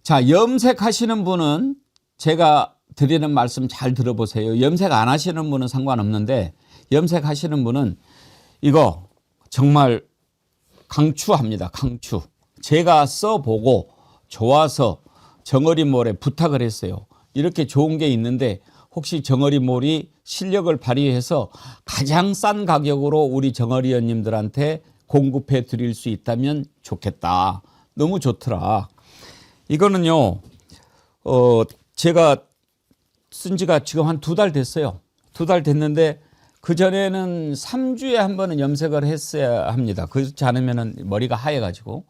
자, 염색하시는 분은 제가 드리는 말씀 잘 들어보세요. 염색 안 하시는 분은 상관없는데 염색하시는 분은 이거 정말 강추합니다. 강추. 제가 써보고 좋아서 정어리몰에 부탁을 했어요. 이렇게 좋은 게 있는데 혹시 정어리몰이 실력을 발휘해서 가장 싼 가격으로 우리 정어리원님들한테 공급해 드릴 수 있다면 좋겠다. 너무 좋더라. 이거는요, 제가 쓴 지가 지금 한 2달 됐어요. 2달 됐는데 그전에는 3주에 한 번은 염색을 했어야 합니다. 그렇지 않으면 머리가 하얘가지고.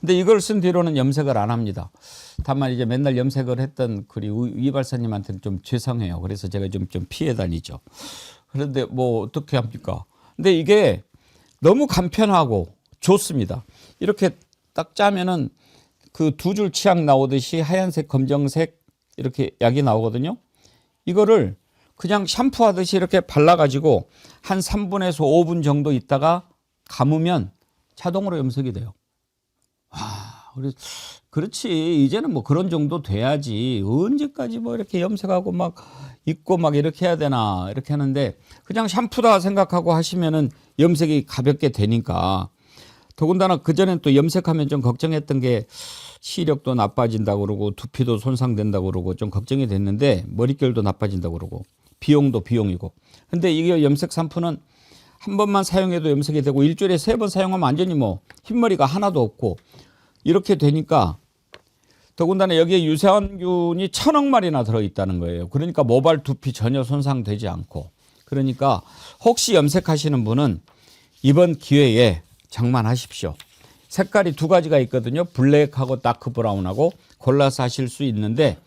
근데 이걸 쓴 뒤로는 염색을 안 합니다. 다만 이제 맨날 염색을 했던 이 발사님한테는 좀 죄송해요. 그래서 제가 좀 피해 다니죠. 그런데 뭐 어떻게 합니까? 근데 이게 너무 간편하고 좋습니다. 이렇게 딱 짜면은 그 2줄 치약 나오듯이 하얀색, 검정색 이렇게 약이 나오거든요. 이거를 그냥 샴푸하듯이 이렇게 발라가지고 한 3분에서 5분 정도 있다가 감으면 자동으로 염색이 돼요. 그렇지. 이제는 뭐 그런 정도 돼야지. 언제까지 뭐 이렇게 염색하고 막 입고 막 이렇게 해야 되나 이렇게 하는데 그냥 샴푸다 생각하고 하시면은 염색이 가볍게 되니까. 더군다나 그전엔 또 염색하면 좀 걱정했던 게 시력도 나빠진다고 그러고 두피도 손상된다고 그러고 좀 걱정이 됐는데 머릿결도 나빠진다고 그러고 비용도 비용이고. 근데 이게 염색 샴푸는 한 번만 사용해도 염색이 되고 일주일에 3번 사용하면 완전히 뭐 흰머리가 하나도 없고 이렇게 되니까 더군다나 여기에 유산균이 1000억 마리나 들어있다는 거예요. 그러니까 모발 두피 전혀 손상되지 않고. 그러니까 혹시 염색하시는 분은 이번 기회에 장만하십시오. 색깔이 2가지가 있거든요. 블랙하고 다크 브라운하고 골라서 하실 수 있는데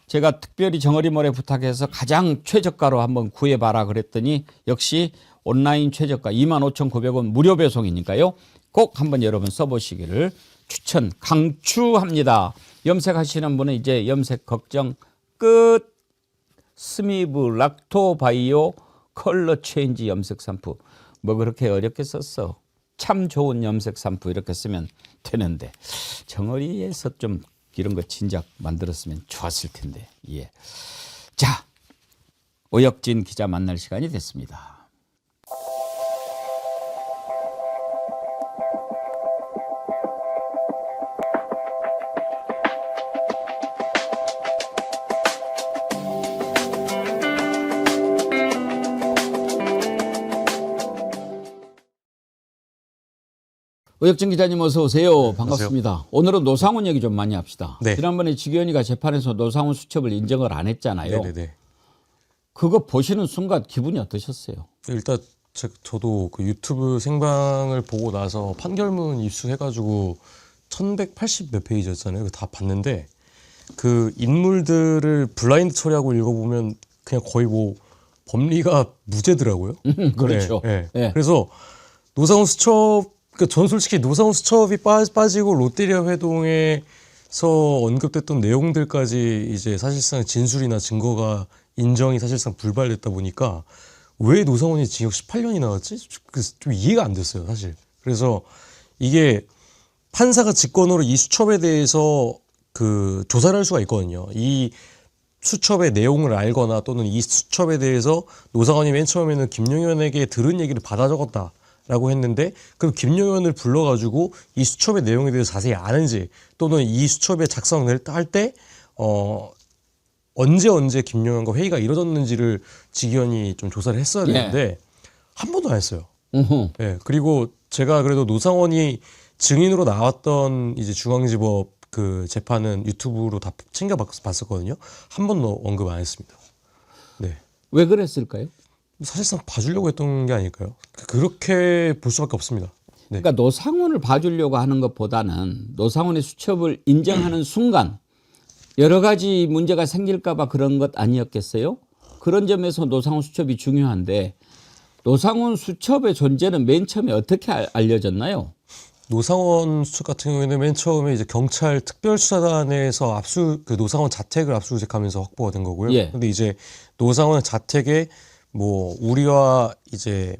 제가 특별히 정어리몰에 부탁해서 가장 최저가로 한번 구해봐라 그랬더니 역시 온라인 최저가 25,900원 무료 배송이니까요. 꼭 한번 여러분 써보시기를 추천 강추합니다. 염색하시는 분은 이제 염색 걱정 끝. 스미브 락토 바이오 컬러 체인지 염색 샴푸. 뭐 그렇게 어렵게 썼어. 참 좋은 염색 샴푸 이렇게 쓰면 되는데 정어리에서 좀 이런 거 진작 만들었으면 좋았을 텐데. 예. 자, 오혁진 기자 만날 시간이 됐습니다. 오혁진 기자님 어서 오세요. 반갑습니다. 안녕하세요. 오늘은 노상훈 얘기 좀 많이 합시다. 네. 지난번에 지기현이가 재판에서 노상훈 수첩을 인정을 안 했잖아요. 네네네. 그거 보시는 순간 기분이 어떠셨어요? 일단 저도 그 유튜브 생방을 보고 나서 판결문 입수해가지고 1180 몇 페이지였잖아요. 다 봤는데 그 인물들을 블라인드 처리하고 읽어보면 그냥 거의 뭐 법리가 무죄더라고요. 그렇죠. 네, 네. 네. 그래서 노상훈 수첩 전 솔직히 노상훈 수첩이 빠지고 롯데리아 회동에서 언급됐던 내용들까지 이제 사실상 진술이나 증거가 인정이 사실상 불발됐다 보니까 왜 노상훈이 징역 18년이 나왔지? 좀 이해가 안 됐어요, 사실. 그래서 이게 판사가 직권으로 이 수첩에 대해서 그 조사를 할 수가 있거든요. 이 수첩의 내용을 알거나 또는 이 수첩에 대해서 노상훈이 맨 처음에는 김용현에게 들은 얘기를 받아 적었다. 라고 했는데 그럼 김용현을 불러가지고 이 수첩의 내용에 대해서 자세히 아는지 또는 이 수첩의 작성을 할 때 언제 김용현과 회의가 이루어졌는지를 지기현이 좀 조사를 했어야 되는데 한 번도 안 했어요. 네, 그리고 제가 그래도 노상원이 증인으로 나왔던 이제 중앙지법 그 재판은 유튜브로 다 챙겨 봤었거든요. 한 번도 언급 안 했습니다. 네. 왜 그랬을까요? 사실상 봐주려고 했던 게 아닐까요? 그렇게 볼 수밖에 없습니다. 네. 그러니까 노상훈을 봐주려고 하는 것보다는 노상훈의 수첩을 인정하는 순간 여러 가지 문제가 생길까 봐 그런 것 아니었겠어요? 그런 점에서 노상훈 수첩이 중요한데 노상훈 수첩의 존재는 맨 처음에 어떻게 알려졌나요? 노상원 수첩 같은 경우에는 맨 처음에 이제 경찰 특별수사단에서 그 노상원 자택을 압수수색하면서 확보가 된 거고요. 예. 근데 이제 노상원 자택에 뭐 우리와 이제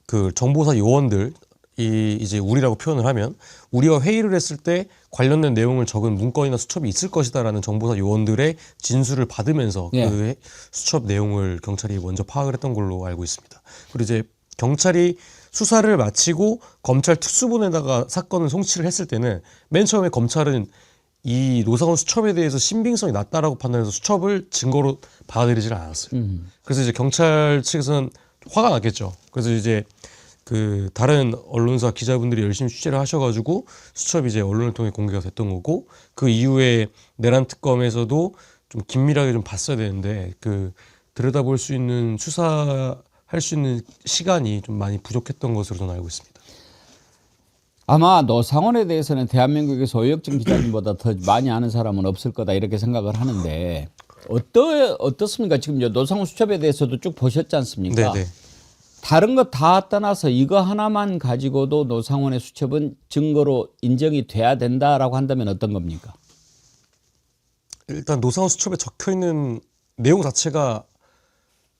그 정보사 요원들 이제 우리라고 표현을 하면 우리와 회의를 했을 때 관련된 내용을 적은 문건이나 수첩이 있을 것이다라는 정보사 요원들의 진술을 받으면서 예. 그 수첩 내용을 경찰이 먼저 파악을 했던 걸로 알고 있습니다. 그리고 이제 경찰이 수사를 마치고 검찰 특수본에다가 사건을 송치를 했을 때는 맨 처음에 검찰은 이 노상원 수첩에 대해서 신빙성이 낮다라고 판단해서 수첩을 증거로 받아들이지를 않았어요. 그래서 이제 경찰 측에서는 화가 났겠죠. 그래서 이제 그 다른 언론사 기자분들이 열심히 취재를 하셔가지고 수첩이 이제 언론을 통해 공개가 됐던 거고, 그 이후에 내란 특검에서도 좀 긴밀하게 좀 봤어야 되는데 그 들여다볼 수 있는 수사할 수 있는 시간이 좀 많이 부족했던 것으로 저는 알고 있습니다. 아마 노상원에 대해서는 대한민국에서 오혁진 기자님보다 더 많이 아는 사람은 없을 거다 이렇게 생각을 하는데 어떻습니까? 지금 이제 노상원 수첩에 대해서도 쭉 보셨지 않습니까? 네네. 다른 것 다 떠나서 이거 하나만 가지고도 노상원의 수첩은 증거로 인정이 돼야 된다라고 한다면 어떤 겁니까? 일단 노상원 수첩에 적혀 있는 내용 자체가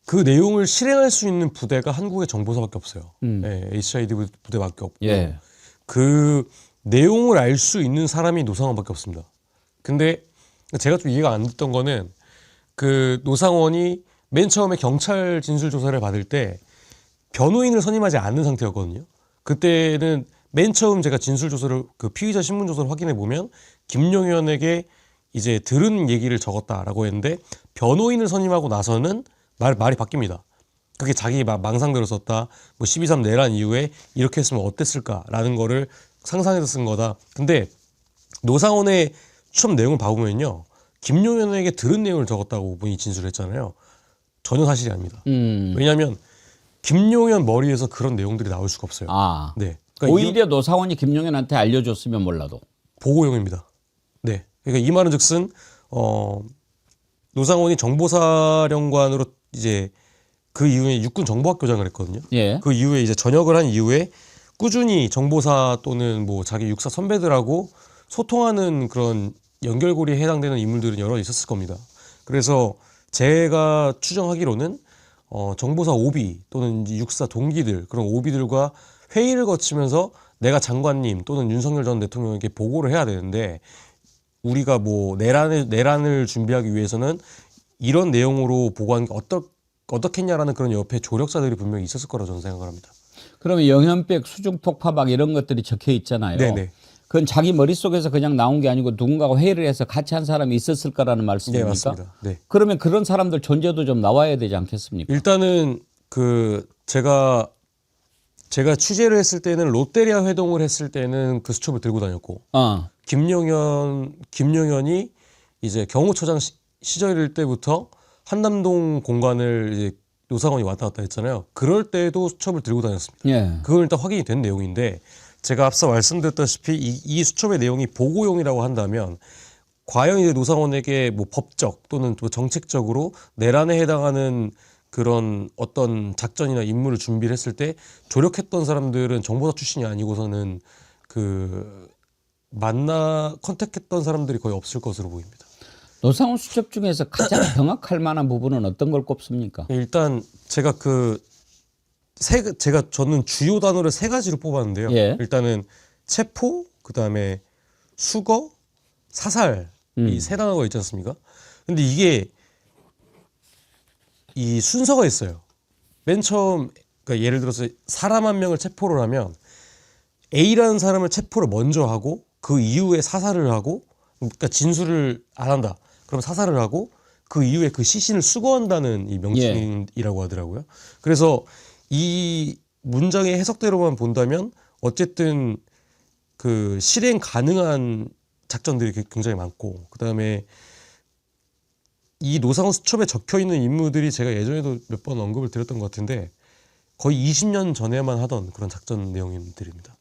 그 내용을 실행할 수 있는 부대가 한국의 정보사밖에 없어요. 네, HID 부대밖에 없고 예. 그 내용을 알 수 있는 사람이 노상원밖에 없습니다. 근데 제가 좀 이해가 안 됐던 거는 그 노상원이 맨 처음에 경찰 진술 조사를 받을 때 변호인을 선임하지 않는 상태였거든요. 그때는 맨 처음 제가 진술 조사를 그 피의자 신문 조사를 확인해 보면 김용현에게 이제 들은 얘기를 적었다라고 했는데 변호인을 선임하고 나서는 말이 바뀝니다. 그게 자기 망상대로 썼다. 뭐 12.3 내란 이후에 이렇게 했으면 어땠을까라는 거를 상상해서 쓴 거다. 근데 노상원의 수첩 내용을 봐보면요, 김용현에게 들은 내용을 적었다고 본인이 진술했잖아요. 전혀 사실이 아닙니다. 왜냐하면 김용현 머리에서 그런 내용들이 나올 수가 없어요. 아, 네. 그러니까 오히려 노상원이 김용현한테 알려줬으면 몰라도. 보고용입니다. 네. 그러니까 이 말은즉슨 노상원이 정보사령관으로 이제 그 이후에 육군 정보학교장을 했거든요. 예. 그 이후에 이제 전역을 한 이후에 꾸준히 정보사 또는 뭐 자기 육사 선배들하고 소통하는 그런 연결고리에 해당되는 인물들은 여러 있었을 겁니다. 그래서 제가 추정하기로는 정보사 오비 또는 이제 육사 동기들, 그런 오비들과 회의를 거치면서 내가 장관님 또는 윤석열 전 대통령에게 보고를 해야 되는데, 우리가 뭐 내란을 준비하기 위해서는 이런 내용으로 보고하는 게 어떻겠냐라는 그런 옆에 조력자들이 분명히 있었을 거라고 저는 생각을 합니다. 그러면 영현백, 수중폭파 막 이런 것들이 적혀 있잖아요. 네네. 그건 자기 머릿속에서 그냥 나온 게 아니고 누군가가 회의를 해서 같이 한 사람이 있었을 거라는 말씀입니까? 네, 맞습니다. 네. 그러면 그런 사람들 존재도 좀 나와야 되지 않겠습니까? 일단은 그 제가 취재를 했을 때는 롯데리아 회동을 했을 때는 그 수첩을 들고 다녔고, 김용현이 이제 경호처장 시절일 때부터 한남동 공간을 이제 노상원이 왔다 갔다 했잖아요. 그럴 때도 수첩을 들고 다녔습니다. 예. 그건 일단 확인이 된 내용인데, 제가 앞서 말씀드렸다시피 이 수첩의 내용이 보고용이라고 한다면 과연 이제 노상원에게 뭐 법적 또는 또 정책적으로 내란에 해당하는 그런 어떤 작전이나 임무를 준비를 했을 때 조력했던 사람들은 정보사 출신이 아니고서는 그 컨택했던 사람들이 거의 없을 것으로 보입니다. 노상원 수첩 중에서 가장 경악할 만한 부분은 어떤 걸 꼽습니까? 일단 제가 저는 주요 단어를 세 가지로 뽑았는데요. 예. 일단은 체포, 그다음에 수거, 사살, 이 세 단어가 있지 않습니까? 근데 이게 이 순서가 있어요. 맨 처음, 그러니까 예를 들어서 사람 한 명을 체포를 하면 A라는 사람을 체포를 먼저 하고 그 이후에 사살을 하고, 그러니까 진술을 안 한다. 그럼 사살을 하고 그 이후에 그 시신을 수거한다는 이 명칭이라고 하더라고요. 그래서 이 문장의 해석대로만 본다면 어쨌든 그 실행 가능한 작전들이 굉장히 많고, 그다음에 이 노상원 수첩에 적혀 있는 인물들이 제가 예전에도 몇 번 언급을 드렸던 것 같은데 거의 20년 전에만 하던 그런 작전 내용들입니다.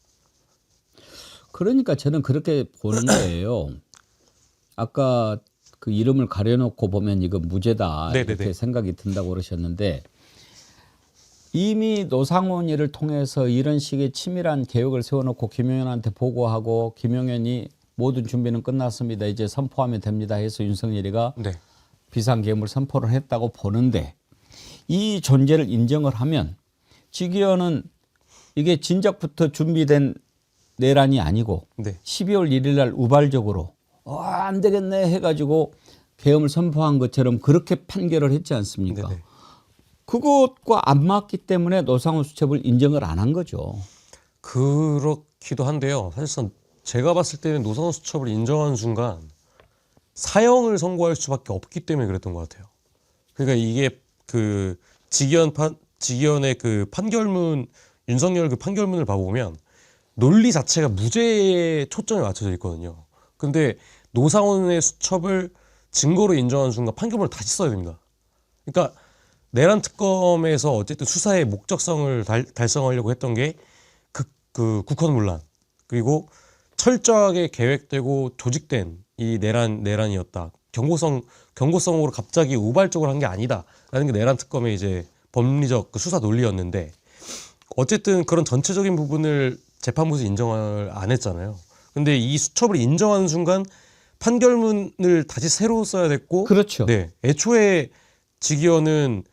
그러니까 저는 그렇게 보는 거예요. 아까 그 이름을 가려놓고 보면 이거 무죄다 이렇게 네네네. 생각이 든다고 그러셨는데, 이미 노상원이를 통해서 이런 식의 치밀한 계획을 세워놓고 김용현한테 보고하고 김용현이 모든 준비는 끝났습니다. 이제 선포하면 됩니다 해서 윤석열이가 네. 비상계엄을 선포를 했다고 보는데, 이 존재를 인정을 하면 직위원은 이게 진작부터 준비된 내란이 아니고 네. 12월 1일 날 우발적으로 안 되겠네 해가지고 계엄을 선포한 것처럼 그렇게 판결을 했지 않습니까? 네네. 그것과 안 맞기 때문에 노상훈 수첩을 인정을 안 한 거죠. 그렇기도 한데요. 사실상 제가 봤을 때는 노상훈 수첩을 인정하는 순간 사형을 선고할 수밖에 없기 때문에 그랬던 것 같아요. 그러니까 이게 그 직위원의 그 판결문, 윤석열 그 판결문을 봐보면 논리 자체가 무죄에 초점이 맞춰져 있거든요. 근데 노상훈의 수첩을 증거로 인정하는 순간 판결문을 다시 써야 됩니다. 그러니까 내란 특검에서 어쨌든 수사의 목적성을 달성하려고 했던 게 그 국헌문란 그리고 철저하게 계획되고 조직된 이 내란이었다. 경고성으로 갑자기 우발적으로 한 게 아니다라는 게 내란 특검의 이제 법리적 그 수사 논리였는데 어쨌든 그런 전체적인 부분을 재판부에서 인정을 안 했잖아요. 근데 이 수첩을 인정하는 순간 판결문을 다시 새로 써야 됐고, 그렇죠. 네, 애초에 직위원은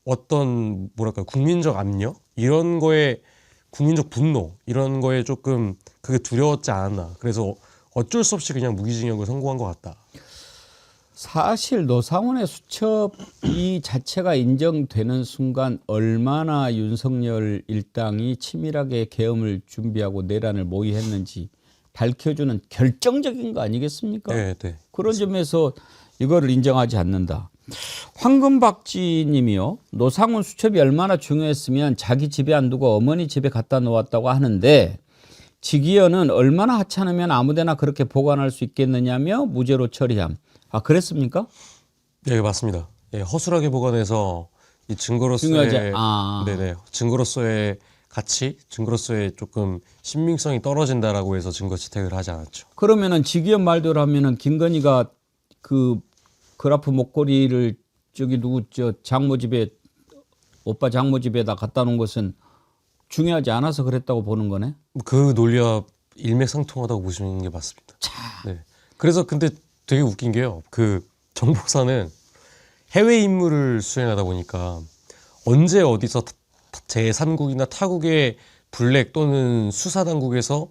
어떤 뭐랄까 국민적 압력 이런 거에 국민적 분노 이런 거에 조금 그게 두려웠지 않았나. 그래서 어쩔 수 없이 그냥 무기징역을 선고한 것 같다. 사실 노상훈의 수첩이 자체가 인정되는 순간 얼마나 윤석열 일당이 치밀하게 계엄을 준비하고 내란을 모의했는지 밝혀주는 결정적인 거 아니겠습니까? 네, 네. 그런 점에서 이거를 인정하지 않는다. 황금박쥐 님이요. 노상훈 수첩이 얼마나 중요했으면 자기 집에 안 두고 어머니 집에 갖다 놓았다고 하는데 직위원은 얼마나 하찮으면 아무데나 그렇게 보관할 수 있겠느냐며 무죄로 처리함. 아, 그랬습니까? 네, 맞습니다. 예, 허술하게 보관해서 이 중요하지. 증거로서의 네네 증거로서의 가치, 증거로서의 조금 신빙성이 떨어진다라고 해서 증거 채택을 하지 않았죠. 그러면은 직위원 말대로 하면은 김건희가 그 그라프 목걸이를 저기 누구 저 장모 집에 오빠 장모 집에다 갖다 놓은 것은 중요하지 않아서 그랬다고 보는 거네. 그 논리와 일맥상통하다고 보시는 게 맞습니다. 네. 그래서 근데 되게 웃긴 게요. 그 정보사는 해외 임무를 수행하다 보니까 언제 어디서 제3국이나 타국의 블랙 또는 수사당국에서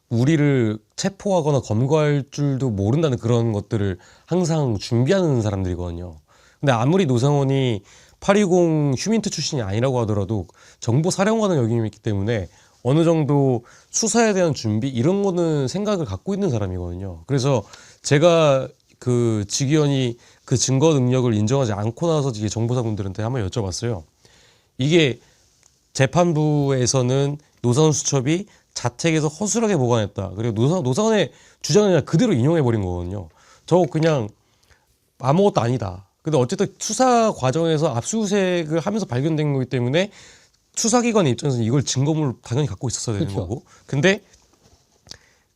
우리를 체포하거나 검거할 줄도 모른다는 그런 것들을 항상 준비하는 사람들이거든요. 근데 아무리 노상원이 820 휴민트 출신이 아니라고 하더라도 정보사령관의 역임이 있기 때문에 어느 정도 수사에 대한 준비 이런 거는 생각을 갖고 있는 사람이거든요. 그래서 제가 그 직위원이 그 증거 능력을 인정하지 않고 나서 이게 정보사분들한테 한번 여쭤봤어요. 이게 재판부에서는 노상원 수첩이 자택에서 허술하게 보관했다. 그리고 노상원의 주장을 그냥 그대로 인용해버린 거거든요. 저 그냥 아무것도 아니다. 근데 어쨌든 수사 과정에서 압수수색을 하면서 발견된 거기 때문에 수사기관의 입장에서는 이걸 증거물로 당연히 갖고 있었어야 되는 그렇죠. 거고. 근데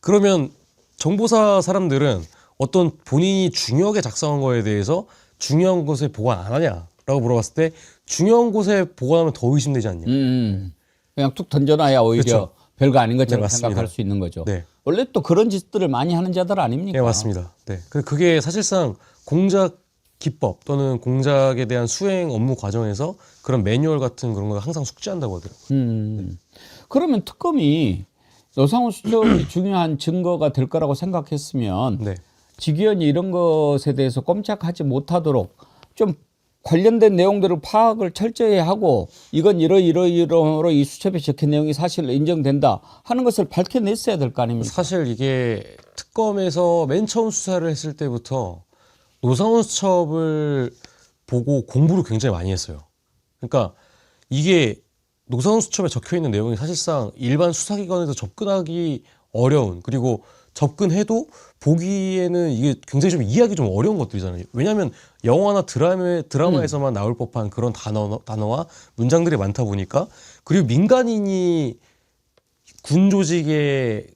그러면 정보사 사람들은 어떤 본인이 중요하게 작성한 거에 대해서 중요한 곳에 보관 안 하냐라고 물어봤을 때 중요한 곳에 보관하면 더 의심되지 않냐. 그냥 툭 던져놔야 오히려 그렇죠. 별거 아닌 것처럼 네, 맞습니다. 생각할 수 있는 거죠. 네. 원래 또 그런 짓들을 많이 하는 자들 아닙니까? 네, 맞습니다. 네. 그게 사실상 공작 기법 또는 공작에 대한 수행 업무 과정에서 그런 매뉴얼 같은 그런 걸 항상 숙지한다고 하더라고요. 그러면 특검이 노상훈 수첩이 중요한 증거가 될 거라고 생각했으면 네. 직위원이 이런 것에 대해서 꼼짝하지 못하도록 좀 관련된 내용들을 파악을 철저히 하고 이건 이러이러이러로 이 수첩에 적힌 내용이 사실로 인정된다 하는 것을 밝혀냈어야 될 거 아닙니까? 사실 이게 특검에서 맨 처음 수사를 했을 때부터 노상훈 수첩을 보고 공부를 굉장히 많이 했어요. 그러니까 이게 노상훈 수첩에 적혀 있는 내용이 사실상 일반 수사기관에서 접근하기 어려운 그리고 접근해도 보기에는 이게 굉장히 좀 이해하기 좀 어려운 것들이잖아요. 왜냐하면 영화나 드라마에서만 나올 법한 그런 단어와 문장들이 많다 보니까 그리고 민간인이 군 조직의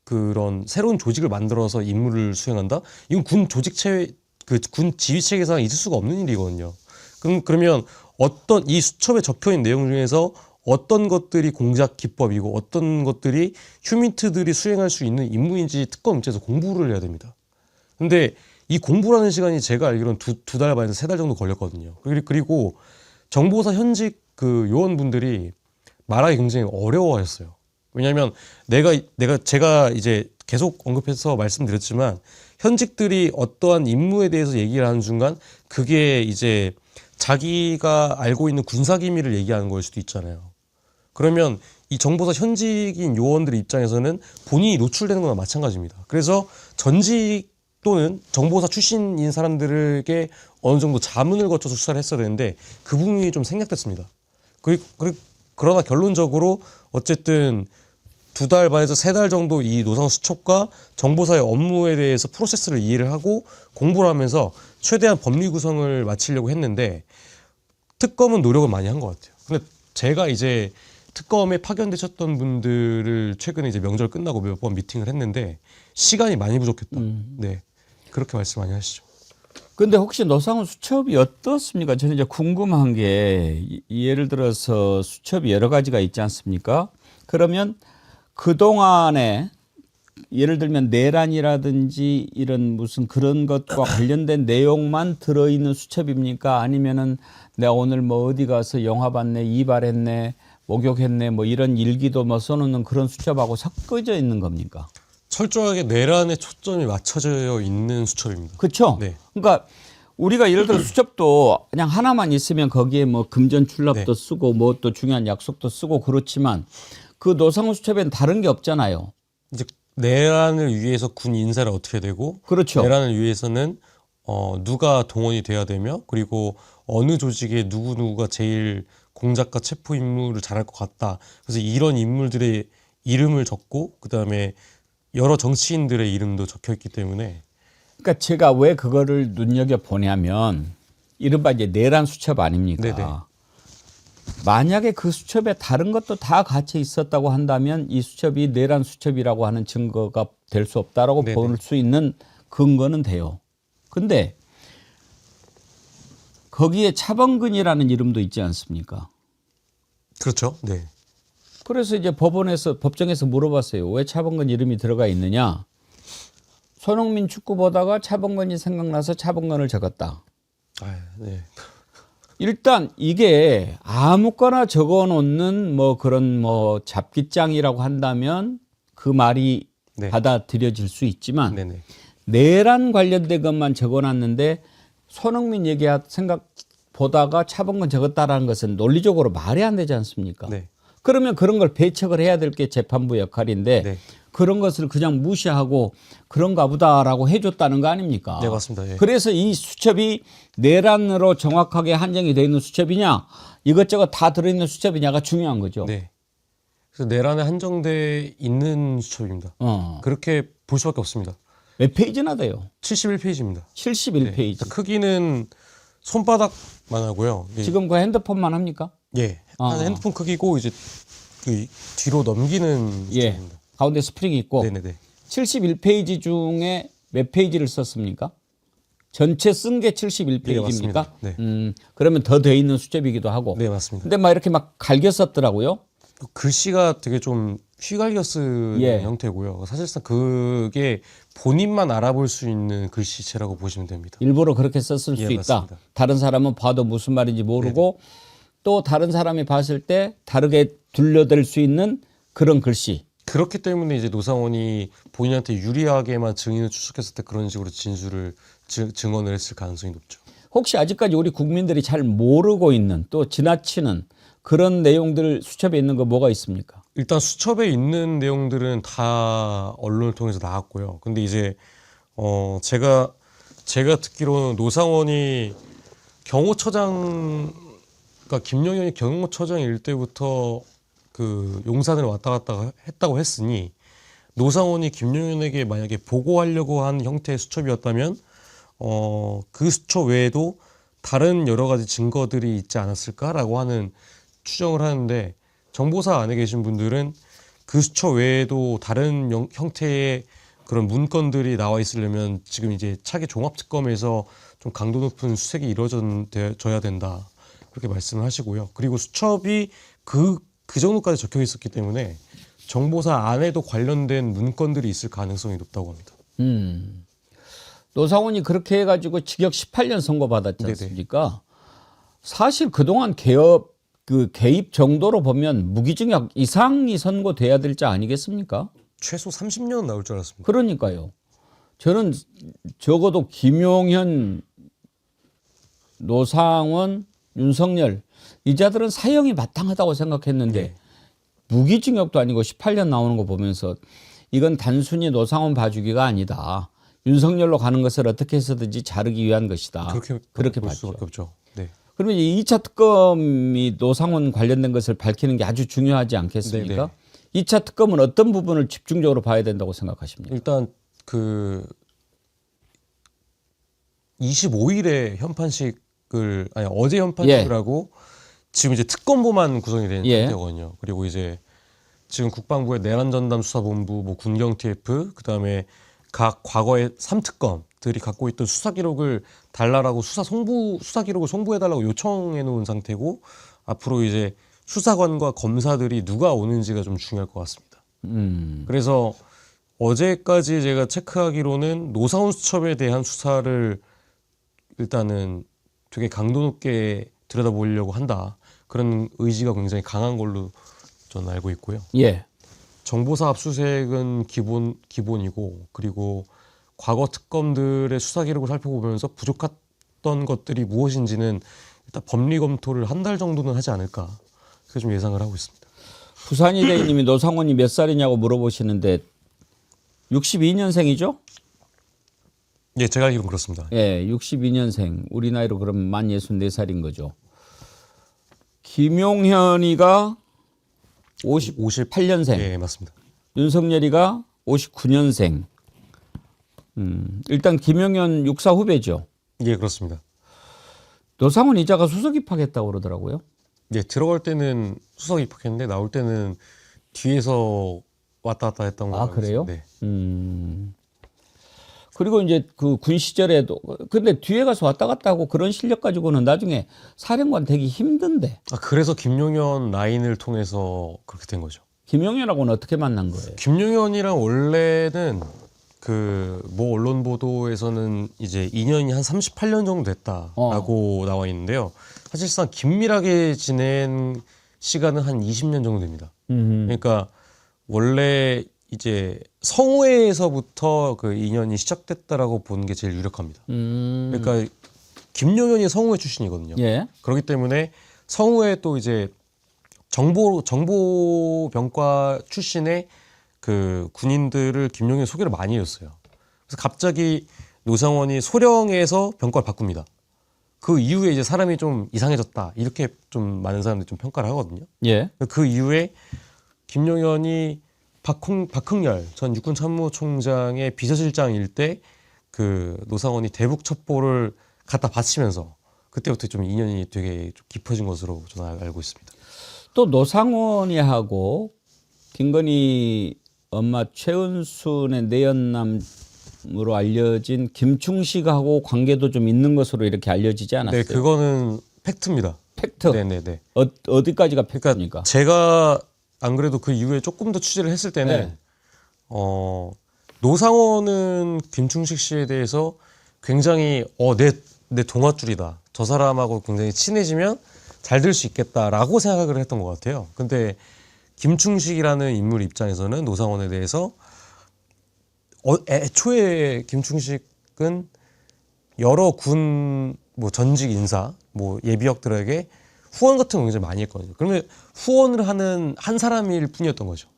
그런 새로운 조직을 만들어서 임무를 수행한다? 이건 군 조직체 군 지휘체계상 있을 수가 없는 일이거든요. 그러면 어떤 이 수첩에 적혀 있는 내용 중에서 어떤 것들이 공작 기법이고 어떤 것들이 휴민트들이 수행할 수 있는 임무인지 특검 입장에서 공부를 해야 됩니다. 근데 이 공부라는 시간이 제가 알기로는 두 달 반에서 3달 정도 걸렸거든요. 그리고 정보사 현직 그 요원분들이 말하기 굉장히 어려워했어요. 왜냐하면 제가 이제 계속 언급해서 말씀드렸지만 현직들이 어떠한 임무에 대해서 얘기를 하는 순간 그게 이제 자기가 알고 있는 군사 기밀을 얘기하는 걸 수도 있잖아요. 그러면 이 정보사 현직인 요원들 입장에서는 본인이 노출되는 거나 마찬가지입니다. 그래서 전직 또는 정보사 출신인 사람들에게 어느 정도 자문을 거쳐서 수사를 했어야 되는데 그 부분이 좀 생략됐습니다. 그러나 결론적으로 어쨌든 2달 반에서 3달 정도 이 노상훈 수첩과 정보사의 업무에 대해서 프로세스를 이해를 하고 공부를 하면서 최대한 법리 구성을 마치려고 했는데 특검은 노력을 많이 한 것 같아요. 근데 제가 이제 특검에 파견되셨던 분들을 최근에 이제 명절 끝나고 몇 번 미팅을 했는데 시간이 많이 부족했다. 네. 그렇게 말씀 많이 하시죠. 근데 혹시 노상훈 수첩이 어떻습니까? 저는 이제 궁금한 게 예를 들어서 수첩이 여러 가지가 있지 않습니까? 그러면 그동안에 예를 들면 내란이라든지 이런 무슨 그런 것과 관련된 내용만 들어있는 수첩입니까? 아니면은 내가 오늘 뭐 어디 가서 영화 봤네, 이발했네, 목욕했네, 뭐 이런 일기도 뭐 써놓는 그런 수첩하고 섞어져 있는 겁니까? 철저하게 내란에 초점이 맞춰져 있는 수첩입니다. 그렇죠? 네. 그러니까 우리가 예를 들어 수첩도 그냥 하나만 있으면 거기에 뭐 금전 출납도 네. 쓰고 뭐 또 중요한 약속도 쓰고 그렇지만 그 노상훈 수첩에는 다른 게 없잖아요. 이제 내란을 위해서 군 인사를 어떻게 되고 그렇죠. 내란을 위해서는 누가 동원이 돼야 되며 그리고 어느 조직에 누구누구가 제일 공작과 체포 임무를 잘할 것 같다. 그래서 이런 인물들의 이름을 적고 그다음에 여러 정치인들의 이름도 적혀 있기 때문에 그러니까 제가 왜 그거를 눈여겨 보냐면 이른바 이제 내란 수첩 아닙니까? 네네. 만약에 그 수첩에 다른 것도 다 같이 있었다고 한다면 이 수첩이 내란 수첩이라고 하는 증거가 될 수 없다라고 네네. 볼 수 있는 근거는 돼요. 근데 거기에 차범근이라는 이름도 있지 않습니까? 그렇죠. 네. 그래서 이제 법정에서 물어봤어요. 왜 차범근 이름이 들어가 있느냐? 손흥민 축구 보다가 차범근이 생각나서 차범근을 적었다. 네. 일단 이게 아무거나 적어 놓는 뭐 그런 뭐 잡기장이라고 한다면 그 말이 네. 받아들여질 수 있지만 네네. 내란 관련된 것만 적어 놨는데 손흥민 얘기 생각 보다가 차범근 적었다라는 것은 논리적으로 말이 안 되지 않습니까? 네. 그러면 그런 걸 배척을 해야 될 게 재판부 역할인데 네. 그런 것을 그냥 무시하고 그런가 보다라고 해줬다는 거 아닙니까? 네, 맞습니다. 예. 그래서 이 수첩이 내란으로 정확하게 한정이 되어 있는 수첩이냐 이것저것 다 들어있는 수첩이냐가 중요한 거죠. 네. 그래서 내란에 한정돼 있는 수첩입니다. 그렇게 볼 수밖에 없습니다. 몇 페이지나 돼요? 71페이지입니다. 71페이지. 크기는 손바닥만 하고요. 예. 지금 그 핸드폰만 합니까? 예. 한 핸드폰 크기고 이제 그 뒤로 넘기는 예. 수첩입니다. 가운데 스프링이 있고 네네네. 71페이지 중에 몇 페이지를 썼습니까? 전체 쓴 게 71페이지입니까? 네, 맞습니다. 네. 그러면 더 돼 있는 수첩이기도 하고. 네, 맞습니다. 근데 막 이렇게 막 갈겨 썼더라고요. 글씨가 되게 좀 휘갈겨 쓰는 예. 형태고요. 사실상 그게 본인만 알아볼 수 있는 글씨체라고 보시면 됩니다. 일부러 그렇게 썼을 예, 수 있다. 맞습니다. 다른 사람은 봐도 무슨 말인지 모르고 또 다른 사람이 봤을 때 다르게 둘러댈 수 있는 그런 글씨. 그렇기 때문에 이제 노상원이 본인한테 유리하게만 증인을 추측했을 때 그런 식으로 증언을 했을 가능성이 높죠. 혹시 아직까지 우리 국민들이 잘 모르고 있는 또 지나치는 그런 내용들 수첩에 있는 거 뭐가 있습니까? 일단 수첩에 있는 내용들은 다 언론을 통해서 나왔고요. 근데 이제 제가 듣기로는 노상원이 경호처장, 그러니까 김영현이 경호처장일 때부터 그 용산을 왔다 갔다 했다고 했으니 노상원이 김용현에게 만약에 보고하려고 한 형태의 수첩이었다면 그 수첩 외에도 다른 여러 가지 증거들이 있지 않았을까라고 하는 추정을 하는데 정보사 안에 계신 분들은 그 수첩 외에도 다른 형태의 그런 문건들이 나와 있으려면 지금 이제 차기 종합특검에서 좀 강도 높은 수색이 이루어져야 된다 그렇게 말씀을 하시고요. 그리고 수첩이 그 정도까지 적혀 있었기 때문에 정보사 안에도 관련된 문건들이 있을 가능성이 높다고 합니다. 노상원이 그렇게 해가지고 징역 18년 선고받았지 않습니까? 사실 그동안 개업 그 개입 정도로 보면 무기징역 이상이 선고돼야 될 자 아니겠습니까? 최소 30년 나올 줄 알았습니다. 그러니까요. 저는 적어도 김용현, 노상원, 윤석열 이 자들은 사형이 마땅하다고 생각했는데 네. 무기징역도 아니고 18년 나오는 거 보면서 이건 단순히 노상원 봐주기가 아니다. 윤석열로 가는 것을 어떻게 해서든지 자르기 위한 것이다. 그렇게 볼 봤죠. 수밖에 없죠. 네. 그러면 이 2차 특검이 노상원 관련된 것을 밝히는 게 아주 중요하지 않겠습니까? 네네. 2차 특검은 어떤 부분을 집중적으로 봐야 된다고 생각하십니까? 일단 그 25일에 현판식을 아니 어제 현판식을 예. 하고 지금 이제 특검보만 구성이 된 예. 상태거든요. 그리고 이제 지금 국방부의 내란전담 수사본부, 뭐 군경 TF, 그다음에 각 과거의 3특검들이 갖고 있던 수사 기록을 달라라고 수사 기록을 송부해달라고 요청해 놓은 상태고 앞으로 이제 수사관과 검사들이 누가 오는지가 좀 중요할 것 같습니다. 그래서 어제까지 제가 체크하기로는 노사원 수첩에 대한 수사를 일단은 되게 강도 높게 들여다보려고 한다. 그런 의지가 굉장히 강한 걸로 저는 알고 있고요. 예. 정보사 압수수색은 기본이고 그리고 과거 특검들의 수사 기록을 살펴보면서 부족했던 것들이 무엇인지는 일단 법리 검토를 한 달 정도는 하지 않을까 그렇게 좀 예상을 하고 있습니다. 부산이대님이 노상원이 몇 살이냐고 물어보시는데 62년생이죠? 예, 제가 알기로는 그렇습니다. 예, 62년생. 우리 나이로 그럼 만 64살인 거죠. 김용현이가 58년생. 예, 맞습니다. 윤석열이가 59년생. 일단 김용현 육사 후배죠. 예, 그렇습니다. 노상원 이자가 수석 입학했다고 그러더라고요. 예, 들어갈 때는 수석 입학했는데 나올 때는 뒤에서 왔다 갔다 했던 거. 아, 그래요? 네. 그리고 이제 그 군 시절에도 근데 뒤에 가서 왔다 갔다 하고 그런 실력 가지고는 나중에 사령관 되기 힘든데. 아, 그래서 김용현 라인을 통해서 그렇게 된 거죠. 김용현하고는 어떻게 만난 거예요? 김용현이랑 원래는 그 모 언론 보도에서는 이제 인연이 한 38년 정도 됐다라고 나와 있는데요. 사실상 긴밀하게 지낸 시간은 한 20년 정도 됩니다. 그러니까 원래 이제 성우회에서부터 그 인연이 시작됐다라고 보는 게 제일 유력합니다. 그러니까 김용현이 성우회 출신이거든요. 예. 그렇기 때문에 성우회 또 이제 정보병과 출신의 그 군인들을 김용현이 소개를 많이 해줬어요. 그래서 갑자기 노상원이 소령에서 병과를 바꿉니다. 그 이후에 이제 사람이 좀 이상해졌다 이렇게 좀 많은 사람들이 좀 평가를 하거든요. 예. 그 이후에 김용현이 박흥렬 전 육군참모총장의 비서실장일 때 그 노상원이 대북 첩보를 갖다 바치면서 그때부터 좀 인연이 되게 좀 깊어진 것으로 저는 알고 있습니다. 또 노상원이하고 김건희 엄마 최은순의 내연남으로 알려진 김충식하고 관계도 좀 있는 것으로 이렇게 알려지지 않았어요? 네, 그거는 팩트입니다. 팩트. 네네네. 어디까지가 팩트입니까? 그러니까 제가 안 그래도 그 이후에 조금 더 취재를 했을 때는 네. 노상원은 김충식 씨에 대해서 굉장히 내 동아줄이다. 저 사람하고 굉장히 친해지면 잘 될 수 있겠다라고 생각을 했던 것 같아요. 근데 김충식이라는 인물 입장에서는 노상원에 대해서 애초에 김충식은 여러 군 뭐 전직 인사 뭐 예비역들에게 후원 같은 거 굉장히 많이 했거든요. 그러면 후원을 하는 한 사람일 뿐이었던 거죠.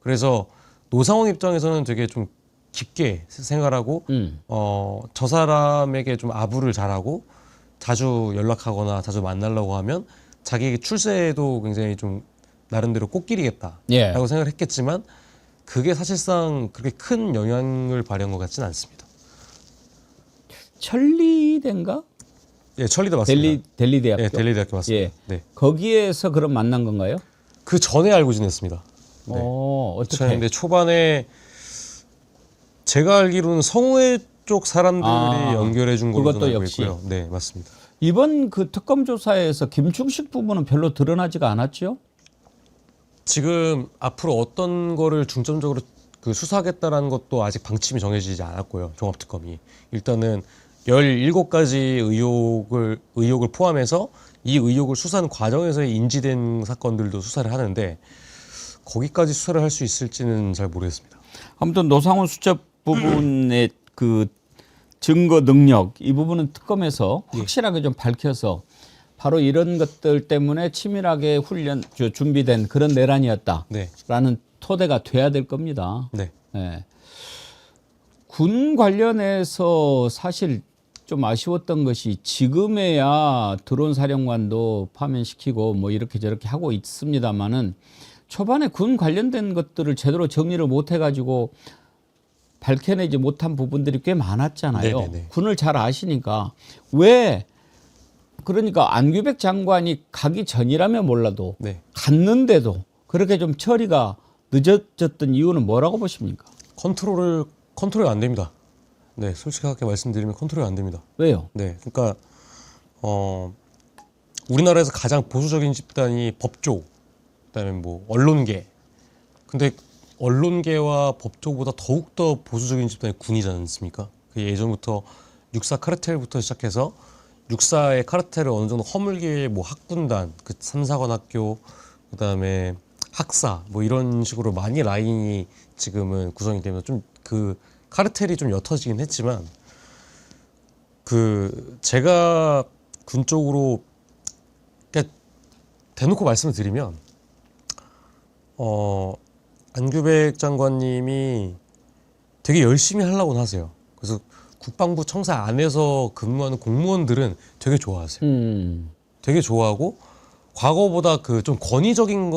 그래서 노상원 입장에서는 되게 좀 깊게 생각하고 저 사람에게 좀 아부를 잘하고 자주 연락하거나 자주 만나려고 하면 자기에게 출세에도 굉장히 좀 나름대로 꽃길이겠다라고 예. 생각을 했겠지만 그게 사실상 그렇게 큰 영향을 발휘한 것 같지는 않습니다. 천리대인가? 예, 천리대 맞습니다. 델리 대학교. 예, 델리 대학교 맞습니다. 예. 네. 거기에서 그럼 만난 건가요? 그 전에 알고 지냈습니다. 네. 어떻게? 2000년대 초반에 제가 알기로는 성우회 쪽 사람들이 연결해 준 걸로 그것도 저는 알고 역시. 있고요. 네, 맞습니다. 이번 그 특검 조사에서 김충식 부분은 별로 드러나지가 않았죠? 지금 앞으로 어떤 거를 중점적으로 그 수사하겠다라는 것도 아직 방침이 정해지지 않았고요. 종합특검이 일단은 17가지 의혹을 포함해서 이 의혹을 수사하는 과정에서 인지된 사건들도 수사를 하는데 거기까지 수사를 할 수 있을지는 잘 모르겠습니다. 아무튼 노상훈 수첩 부분의 그 증거 능력 이 부분은 특검에서 확실하게 좀 밝혀서 바로 이런 것들 때문에 치밀하게 준비된 그런 내란이었다라는 네. 토대가 돼야 될 겁니다. 네. 네. 군 관련해서 사실 좀 아쉬웠던 것이 지금에야 드론 사령관도 파면시키고 뭐 이렇게 저렇게 하고 있습니다만은 초반에 군 관련된 것들을 제대로 정리를 못 해가지고 밝혀내지 못한 부분들이 꽤 많았잖아요. 네네네. 군을 잘 아시니까 왜 그러니까 안규백 장관이 가기 전이라면 몰라도 네. 갔는데도 그렇게 좀 처리가 늦어졌던 이유는 뭐라고 보십니까? 컨트롤이 안 됩니다. 네, 솔직하게 말씀드리면 컨트롤이 안 됩니다. 왜요? 네, 그러니까 우리나라에서 가장 보수적인 집단이 법조, 그다음에 뭐 언론계. 근데 언론계와 법조보다 더욱 더 보수적인 집단이 군이지 않습니까? 그 예전부터 육사 카르텔부터 시작해서 육사의 카르텔을 어느 정도 허물기에 뭐 학군단, 그 삼사관학교, 그다음에 학사 뭐 이런 식으로 많이 라인이 지금은 구성이 되면서 좀 그 카르텔이 좀 옅어지긴 했지만 그 제가 군 쪽으로 그러니까 대놓고 말씀을 드리면 안규백 장관님이 되게 열심히 하려고 하세요. 그래서 국방부 청사 안에서 근무하는 공무원들은 되게 좋아하세요. 되게 좋아하고 과거보다 그 좀 권위적인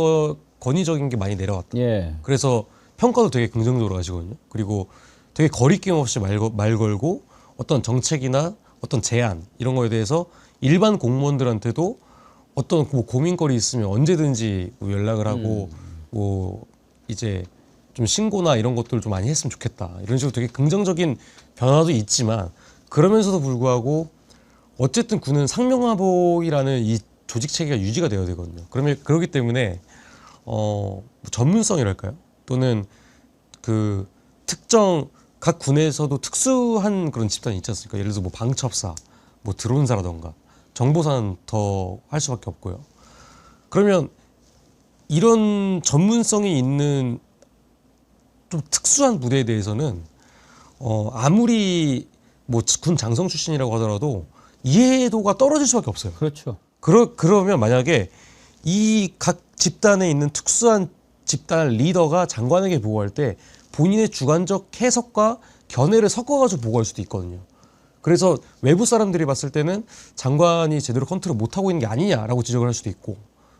게 많이 내려왔다. 예. 그래서 평가도 되게 긍정적으로 하시거든요. 그리고 되게 거리낌 없이 말 걸고 어떤 정책이나 어떤 제안 이런 거에 대해서 일반 공무원들한테도 어떤 뭐 고민거리 있으면 언제든지 뭐 연락을 하고 뭐 이제 좀 신고나 이런 것들을 좀 많이 했으면 좋겠다. 이런 식으로 되게 긍정적인 변화도 있지만 그러면서도 불구하고 어쨌든 군은 상명하복이라는 이 조직 체계가 유지가 되어야 되거든요. 그렇기 때문에 전문성이랄까요? 또는 그 특정 각 군에서도 특수한 그런 집단이 있지 않습니까? 예를 들어서 뭐 방첩사, 뭐 드론사라던가 정보사는 더 할 수밖에 없고요. 그러면 이런 전문성이 있는 좀 특수한 부대에 대해서는 아무리 뭐 군 장성 출신이라고 하더라도 이해도가 떨어질 수밖에 없어요. 그렇죠. 그러면 만약에 이 각 집단에 있는 특수한 집단 리더가 장관에게 보고할 때 본인의 주관적 해석과 견해를 섞어가지고 보고할 수도 있거든요. 그래서 외부 사람들이 봤을 때는 장관이 제대로 컨트롤 못하고 있는 게 아니냐라고 지적을 할 수도 있고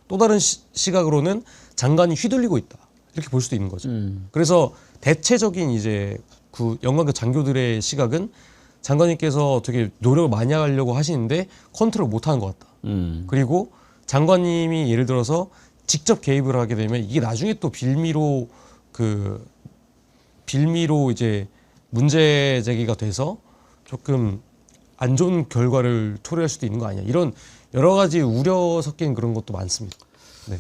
또 다른 시각으로는 장관이 휘둘리고 있다 이렇게 볼 수도 있는 거죠. 그래서 대체적인 이제 그 영광급 장교들의 시각은 장관님께서 되게 노력을 많이 하려고 하시는데 컨트롤 못하는 것 같다. 그리고 장관님이 예를 들어서 직접 개입을 하게 되면 이게 나중에 또 빌미로 이제 문제 제기가 돼서 조금 안 좋은 결과를 초래할 수도 있는 거 아니냐 이런 여러 가지 우려 섞인 그런 것도 많습니다. 네.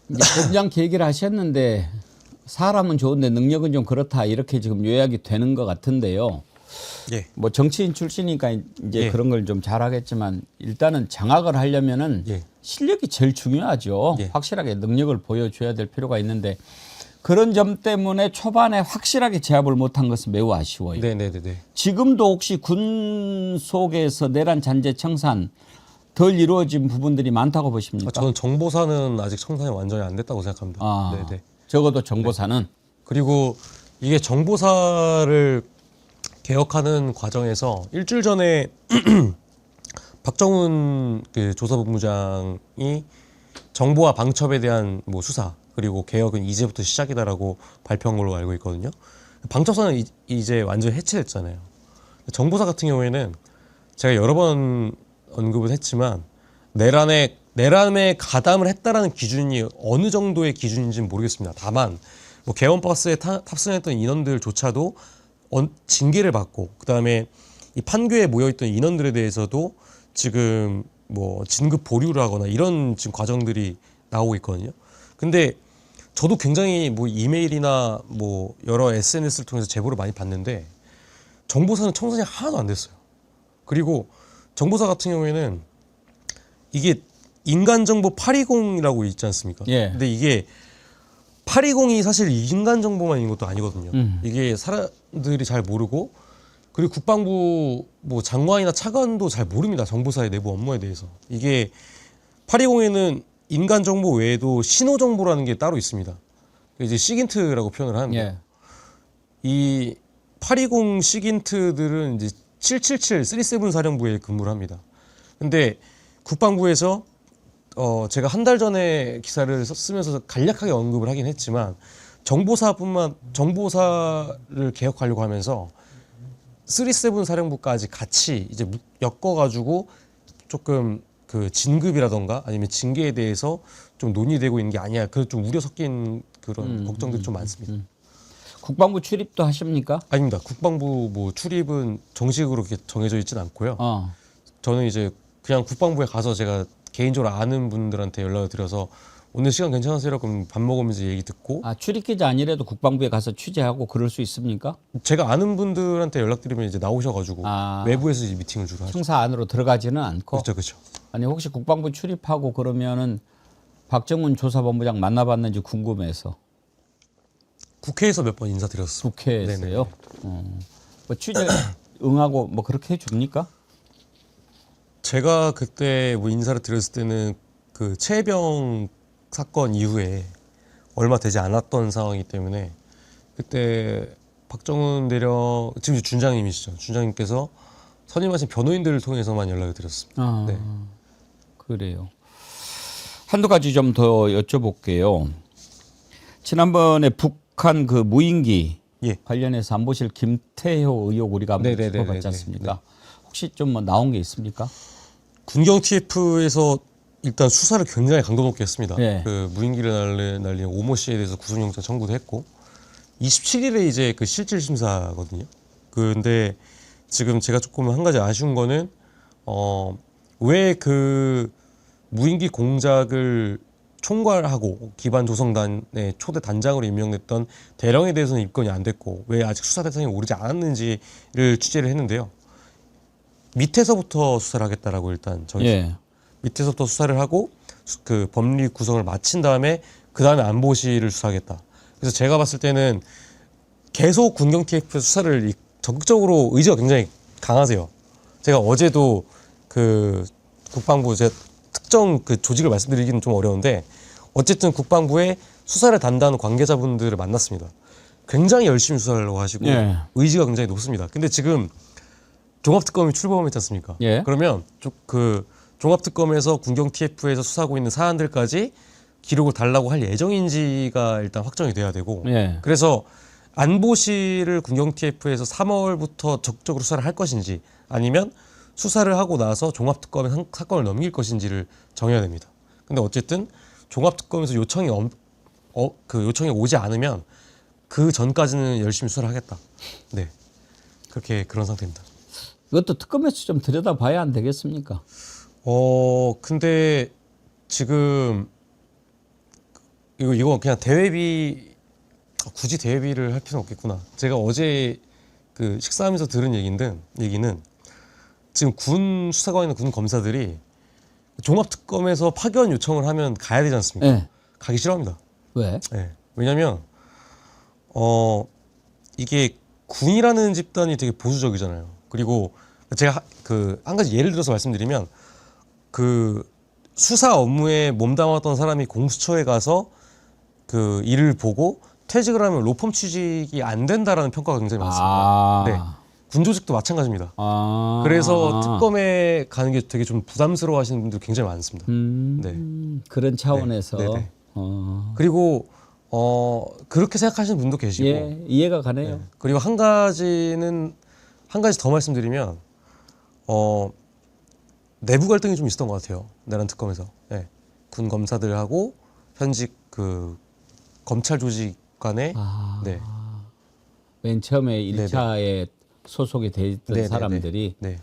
이제 본장 계기를 하셨는데 사람은 좋은데 능력은 좀 그렇다 이렇게 지금 요약이 되는 것 같은데요. 예. 뭐 정치인 출신이니까 이제 예. 그런 걸 좀 잘하겠지만 일단은 장악을 하려면은 예. 실력이 제일 중요하죠. 예. 확실하게 능력을 보여줘야 될 필요가 있는데 그런 점 때문에 초반에 확실하게 제압을 못한 것은 매우 아쉬워요. 네네네. 지금도 혹시 군 속에서 내란 잔재 청산 덜 이루어진 부분들이 많다고 보십니까? 저는 정보사는 아직 청산이 완전히 안 됐다고 생각합니다. 아, 네네. 적어도 정보사는 그리고 이게 정보사를 개혁하는 과정에서 일주일 전에 박정훈 그 조사본부장이 정보와 방첩에 대한 뭐 수사 그리고 개혁은 이제부터 시작이다라고 발표한 걸로 알고 있거든요. 방첩사는 이제 완전히 해체됐잖아요. 정보사 같은 경우에는 제가 여러 번 언급을 했지만 내란에 가담을 했다라는 기준이 어느 정도의 기준인지는 모르겠습니다. 다만 뭐 개원버스에 탑승했던 인원들조차도 징계를 받고 그다음에 이 판교에 모여있던 인원들에 대해서도 지금 뭐 진급 보류를 하거나 이런 지금 과정들이 나오고 있거든요. 근데 저도 굉장히 뭐 이메일이나 뭐 여러 SNS를 통해서 제보를 많이 받는데 정보사는 청산이 하나도 안 됐어요. 그리고 정보사 같은 경우에는 이게 인간정보 820이라고 있지 않습니까? 예. 근데 이게 820이 사실 인간정보만 있는 것도 아니거든요. 이게 사람들이 잘 모르고 그리고 국방부 뭐 장관이나 차관도 잘 모릅니다. 정보사의 내부 업무에 대해서. 이게 820에는 인간정보 외에도 신호정보라는 게 따로 있습니다. 이제 시긴트라고 표현을 하는 거예요. 예. 이 820 시긴트들은 이제 777 377 사령부에 근무를 합니다. 근데 국방부에서 제가 한 달 전에 기사를 쓰면서 간략하게 언급을 하긴 했지만 정보사를 개혁하려고 하면서 377 사령부까지 같이 이제 엮어가지고 조금 그 진급이라던가 아니면 징계에 대해서 좀 논의되고 있는 게 아니야. 그 좀 우려 섞인 그런 걱정들이 좀 많습니다. 국방부 출입도 하십니까? 아닙니다. 국방부 뭐 출입은 정식으로 이렇게 정해져 있지는 않고요. 저는 이제 그냥 국방부에 가서 제가 개인적으로 아는 분들한테 연락을 드려서 오늘 시간 괜찮으세요? 그럼 밥 먹으면서 얘기 듣고 출입 기자 아니래도 국방부에 가서 취재하고 그럴 수 있습니까? 제가 아는 분들한테 연락드리면 이제 나오셔가지고 외부에서 이제 미팅을 주로 하죠. 청사 안으로 들어가지는 않고. 그렇죠. 아니 혹시 국방부 출입하고 그러면은 박정훈 조사본부장 만나봤는지 궁금해서. 국회에서 몇 번 인사드렸어요. 국회에서요? 뭐 취재 응하고 뭐 그렇게 해줍니까? 제가 그때 뭐 인사를 드렸을 때는 그 최혜병 사건 이후에 얼마 되지 않았던 상황이기 때문에 그때 박정훈 대령 지금 준장님이시죠. 준장님께서 선임하신 변호인들을 통해서만 연락을 드렸습니다. 네. 그래요. 한두 가지 좀 더 여쭤볼게요. 지난번에 북한 그 무인기 예. 관련해서 안보실 김태효 의혹 우리가 한번 짚어봤지 않습니까? 혹시 좀 뭐 나온 게 있습니까? 군경 TF에서 일단 수사를 굉장히 강도 높게 했습니다. 예. 그 무인기를 날린 오모 씨에 대해서 구속영장 청구도 했고 27일에 이제 그 실질 심사거든요. 근데 지금 제가 조금 한 가지 아쉬운 거는 왜 그 무인기 공작을 총괄하고 기반 조성단의 초대 단장으로 임명됐던 대령에 대해서는 입건이 안 됐고 왜 아직 수사 대상에 오르지 않았는지를 취재를 했는데요. 밑에서부터 수사를 하겠다라고 일단 정했어요. 예. 밑에서부터 수사를 하고 그 법리 구성을 마친 다음에 그 다음에 안보실을 수사하겠다. 그래서 제가 봤을 때는 계속 군경 TF 수사를 적극적으로 의지가 굉장히 강하세요. 제가 어제도 그 국방부 제 특정 그 조직을 말씀드리기는 좀 어려운데 어쨌든 국방부의 수사를 담당하는 관계자분들을 만났습니다. 굉장히 열심히 수사를 하시고 예. 의지가 굉장히 높습니다. 근데 지금 종합특검이 출범했지 않습니까? 예. 그러면 그 종합특검에서 군경 TF에서 수사하고 있는 사안들까지 기록을 달라고 할 예정인지가 일단 확정이 돼야 되고 예. 그래서 안보실을 군경 TF에서 3월부터 적극적으로 수사를 할 것인지 아니면 수사를 하고 나서 종합특검에 사건을 넘길 것인지를 정해야 됩니다. 근데 어쨌든 종합특검에서 요청이 오지 않으면 그 전까지는 열심히 수사를 하겠다. 네, 그런 상태입니다. 이것도 특검에서 좀 들여다봐야 안 되겠습니까? 근데 지금 이거 그냥 대외비 굳이 대외비를 할 필요는 없겠구나. 제가 어제 그 식사하면서 들은 얘기는 지금 군 수사관이나 군 검사들이 종합특검에서 파견 요청을 하면 가야 되지 않습니까? 예. 가기 싫어합니다. 왜? 네. 왜냐하면 이게 군이라는 집단이 되게 보수적이잖아요. 그리고 제가 한 가지 예를 들어서 말씀드리면 그 수사 업무에 몸담았던 사람이 공수처에 가서 그 일을 보고 퇴직을 하면 로펌 취직이 안 된다라는 평가가 굉장히 많습니다. 네. 군조직도 마찬가지입니다. 그래서 특검에 가는 게 되게 좀 부담스러워하시는 분들 굉장히 많습니다. 네. 그런 차원에서. 네. 네. 그리고 그렇게 생각하시는 분도 계시고. 예, 이해가 가네요. 네. 그리고 한 가지 더 말씀드리면 내부 갈등이 좀 있었던 것 같아요. 내란 특검에서. 네. 군 검사들하고 현직 그 검찰 조직 간에 네. 맨 처음에 1차에 소속이 돼 있던 사람들이 네.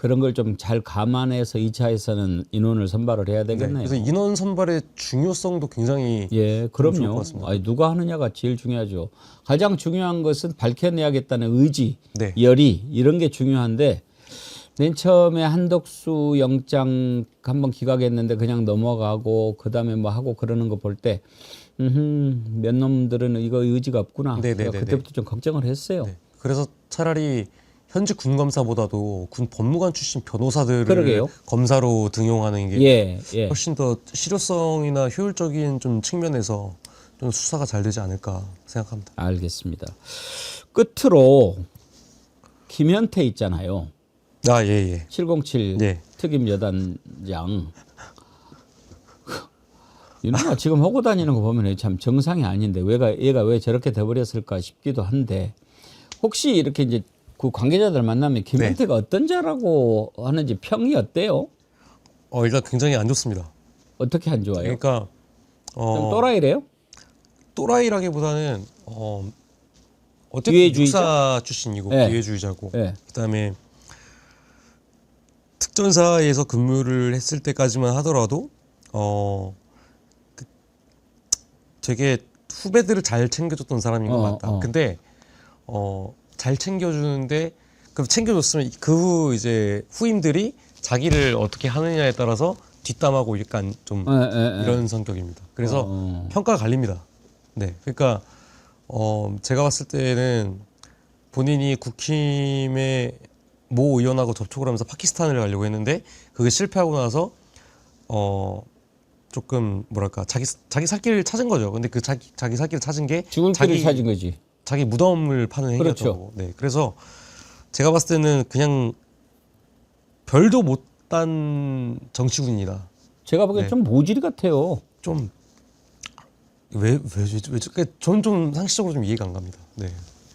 그런 걸 좀 잘 감안해서 2차에서는 인원을 선발을 해야 네, 되겠네요. 그래서 인원 선발의 중요성도 굉장히 예, 좋을 것 그럼요. 같습니다. 아니, 누가 하느냐가 제일 중요하죠. 가장 중요한 것은 밝혀내야겠다는 의지, 네. 열의 이런 게 중요한데 맨 처음에 한덕수 영장 한번 기각했는데 그냥 넘어가고 그다음에 뭐 하고 그러는 거 볼 때 몇 놈들은 이거 의지가 없구나. 네네네네. 제가 그때부터 좀 걱정을 했어요. 네. 그래서 차라리 현직 군 검사보다도 군 법무관 출신 변호사들을 그러게요. 검사로 등용하는 게 예, 예. 훨씬 더 실효성이나 효율적인 좀 측면에서 좀 수사가 잘 되지 않을까 생각합니다. 알겠습니다. 끝으로 김현태 있잖아요. 아, 예, 예. 707 예. 특임 여단장. 이놈아 지금 하고 다니는 거 보면 참 정상이 아닌데 얘가 왜 저렇게 돼버렸을까 싶기도 한데 혹시 이렇게 이제 그 관계자들 만나면 김현태가 어떤 자라고 하는지 평이 어때요? 일단 굉장히 안 좋습니다. 어떻게 안 좋아요? 그러니까 좀 또라이래요? 또라이라기보다는 어쨌든 기회주의자? 육사 출신이고 네. 기회주의자고 네. 그다음에 특전사에서 근무를 했을 때까지만 하더라도 되게 후배들을 잘 챙겨줬던 사람인 것 같다. 근데 잘 챙겨주는데 그럼 챙겨줬으면 그 후 이제 후임들이 자기를 어떻게 하느냐에 따라서 뒷담하고 약간 좀 이런 성격입니다. 그래서 평가가 갈립니다. 네, 그러니까 제가 봤을 때는 본인이 국힘의 모 의원하고 접촉을 하면서 파키스탄을 가려고 했는데 그게 실패하고 나서 조금 뭐랄까 자기 살 길을 찾은 거죠. 근데 그 자기 살 길을 찾은 게 죽을 길을 찾은 거지. 자기 무덤을 파는 행위였다고. 그렇죠. 네, 그래서 제가 봤을 때는 그냥 별도 못한 정치군이다. 제가 보기엔 네. 좀 모질이 같아요. 좀 저는 좀 상식적으로 좀 이해가 안 갑니다. 네,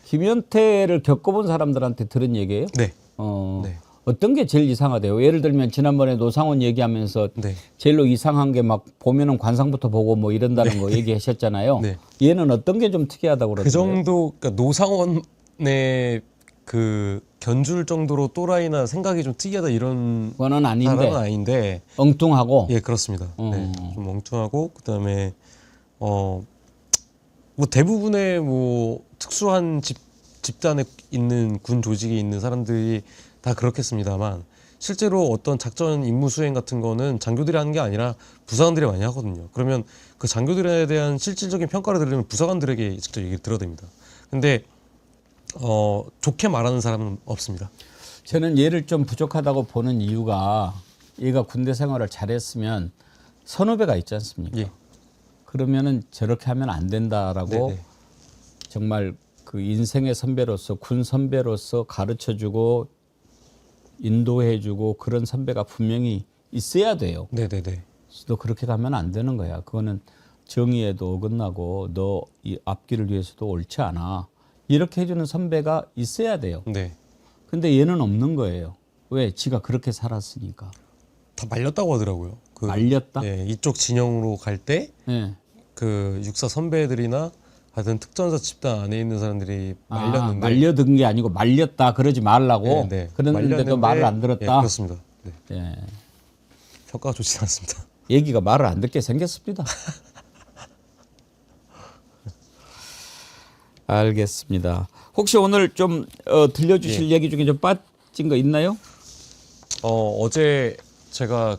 김현태를 겪어본 사람들한테 들은 얘기예요? 네, 네. 네. 어떤 게 제일 이상하대요? 예를 들면 지난번에 노상원 얘기하면서 네. 제일로 이상한 게 막 보면은 관상부터 보고 뭐 이런다는 거 얘기하셨잖아요. 네. 얘는 어떤 게 좀 특이하다고 그 그러더라고요. 정도 그러니까 노상원의 그 견줄 정도로 또라이나 생각이 좀 특이하다 이런 그거는 아닌데 사람은 아닌데 엉뚱하고 예 그렇습니다. 네, 좀 멍청하고 그다음에 뭐 대부분의 뭐 특수한 집단에 있는 군 조직에 있는 사람들이 다 그렇겠습니다만 실제로 어떤 작전 임무 수행 같은 거는 장교들이 하는 게 아니라 부사관들이 많이 하거든요. 그러면 그 장교들에 대한 실질적인 평가를 들으면 부사관들에게 직접 얘기를 들어야 됩니다. 근데 좋게 말하는 사람은 없습니다. 저는 얘를 좀 부족하다고 보는 이유가 얘가 군대 생활을 잘했으면 선후배가 있지 않습니까? 예. 그러면은 저렇게 하면 안 된다라고 네네. 정말 그 인생의 선배로서 군 선배로서 가르쳐주고 인도해주고 그런 선배가 분명히 있어야 돼요. 네네네. 너 그렇게 가면 안 되는 거야. 그거는 정의에도 어긋나고 너 이 앞길을 위해서도 옳지 않아. 이렇게 해주는 선배가 있어야 돼요. 네. 근데 얘는 없는 거예요. 왜? 지가 그렇게 살았으니까. 다 말렸다고 하더라고요. 말렸다? 예, 이쪽 진영으로 갈 때 그 예. 육사 선배들이나 하여튼 특전사 집단 안에 있는 사람들이 말렸는데 말려든 게 아니고 말렸다 그러지 말라고. 네, 네. 그랬는데도 말렸는데, 말을 안 들었다. 예, 그렇습니다. 네. 예. 평가가 좋지 않습니다. 얘기가 말을 안 듣게 생겼습니다. 알겠습니다. 혹시 오늘 좀 들려주실 얘기 중에 좀 빠진 거 있나요? 어제 제가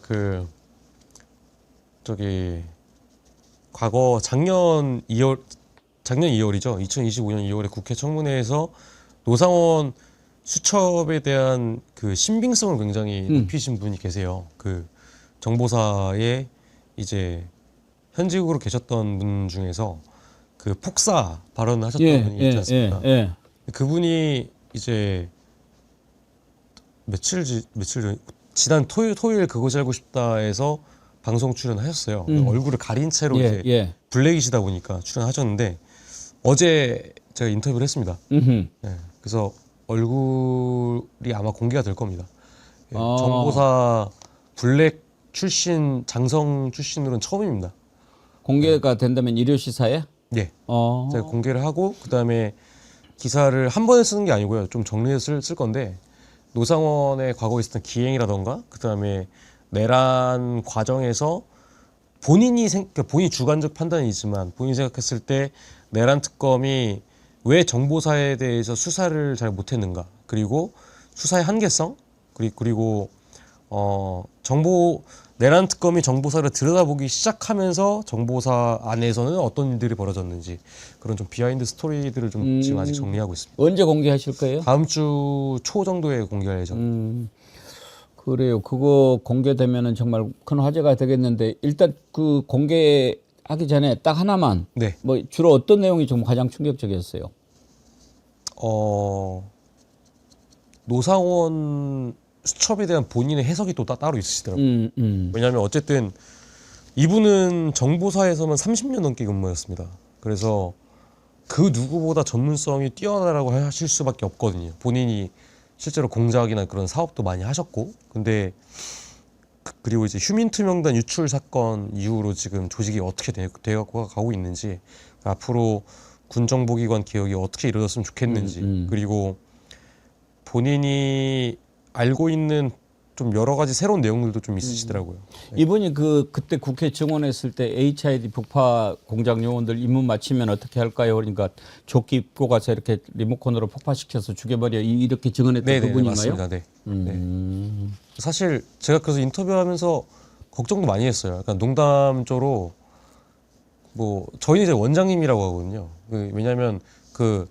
과거 작년 2월이죠. 2025년 2월에 국회 청문회에서 노상원 수첩에 대한 그 신빙성을 굉장히 높이신 분이 계세요. 그 정보사에 이제 현직으으로 계셨던 분 중에서 그 폭사 발언을 하셨던 분이 있지 않습니까? 그분이 이제 며칠 전 지난 토요일 그것이 알고 싶다에서 방송 출연하셨어요. 얼굴을 가린 채로 이제 블랙이시다 보니까 출연하셨는데 어제 제가 인터뷰를 했습니다. 그래서 얼굴이 아마 공개가 될 겁니다. 정보사 블랙 출신 장성 출신으로는 처음입니다. 공개가 된다면 일요 시사에? 예. 제가 공개를 하고 그다음에 기사를 한 번에 쓰는 게 아니고요. 좀 정리해서 쓸 건데 노상원의 과거에 있었던 기행이라던가 그다음에 내란 과정에서 그러니까 본인이 주관적 판단이지만 본인이 생각했을 때 내란 특검이 왜 정보사에 대해서 수사를 잘 못했는가, 그리고 수사의 한계성, 그리고 내란 특검이 정보사를 들여다보기 시작하면서 정보사 안에서는 어떤 일들이 벌어졌는지 그런 좀 비하인드 스토리들을 좀 지금 아직 정리하고 있습니다. 언제 공개하실 거예요? 다음 주 초 정도에 공개할 예정입니다. 그래요. 그거 공개되면은 정말 큰 화제가 되겠는데 일단 그 공개하기 전에 딱 하나만. 네. 뭐 주로 어떤 내용이 좀 가장 충격적이었어요? 노상원 수첩에 대한 본인의 해석이 또 따로 있으시더라고요. 왜냐하면 어쨌든 이분은 정보사에서만 30년 넘게 근무했습니다. 그래서 그 누구보다 전문성이 뛰어나다고 하실 수밖에 없거든요. 본인이 실제로 공작이나 그런 사업도 많이 하셨고, 근데 그리고 이제 휴민투명단 유출 사건 이후로 지금 조직이 어떻게 되어가고 가고 있는지, 앞으로 군정보기관 개혁이 어떻게 이루어졌으면 좋겠는지, 그리고 본인이 알고 있는 좀 여러 가지 새로운 내용들도 좀 있으시더라고요. 이분이 그때 국회 증언했을 때 HID 폭파 공작 요원들 임무 마치면 어떻게 할까요? 그러니까 조끼 입고 가서 이렇게 리모컨으로 폭파시켜서 죽여버려 이렇게 증언했던 네네, 그분인가요? 맞습니다. 네. 네. 사실 제가 그래서 인터뷰하면서 걱정도 많이 했어요. 약간 농담조로 뭐 저희는 이제 원장님이라고 하거든요. 왜냐하면 그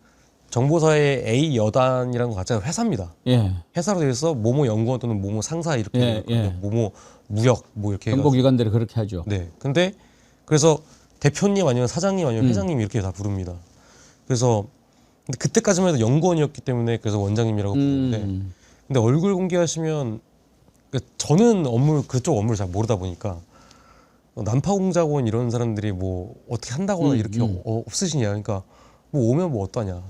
정보사의 A 여단이라는 것 자체가 회사입니다. 예. 회사로 되어 있어 모모 연구원 또는 모모 상사 이렇게 모모 무역 뭐 이렇게 해가지고. 정보기관들이 그렇게 하죠. 네. 근데 그래서 대표님 아니면 사장님 아니면 회장님 이렇게 다 부릅니다. 그래서 근데 그때까지만 해도 연구원이었기 때문에 그래서 원장님이라고 부르는데 근데 얼굴 공개하시면 저는 그쪽 업무를 잘 모르다 보니까 난파공작원 이런 사람들이 뭐 어떻게 한다거나 이렇게 없으시냐. 그러니까 뭐 오면 뭐 어떠냐.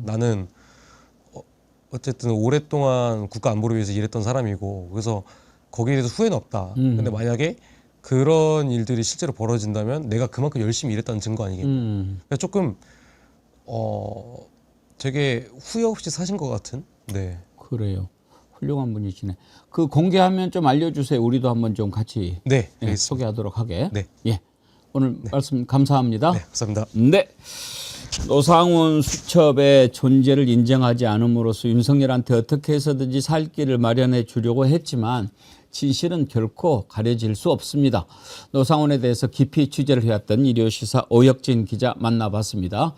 나는 어쨌든 오랫동안 국가 안보를 위해서 일했던 사람이고 그래서 거기에 대해서 후회는 없다. 근데 만약에 그런 일들이 실제로 벌어진다면 내가 그만큼 열심히 일했다는 증거 아니겠냐. 그러니까 조금 되게 후회 없이 사신 것 같은. 네. 그래요. 훌륭한 분이시네. 그 공개하면 좀 알려주세요. 우리도 한번 좀 같이 네. 소개하도록 하게. 네. 예. 오늘 말씀 감사합니다. 네. 감사합니다. 네. 노상원 수첩의 존재를 인정하지 않음으로써 윤석열한테 어떻게 해서든지 살 길을 마련해 주려고 했지만 진실은 결코 가려질 수 없습니다. 노상원에 대해서 깊이 취재를 해왔던 일요시사 오혁진 기자 만나봤습니다.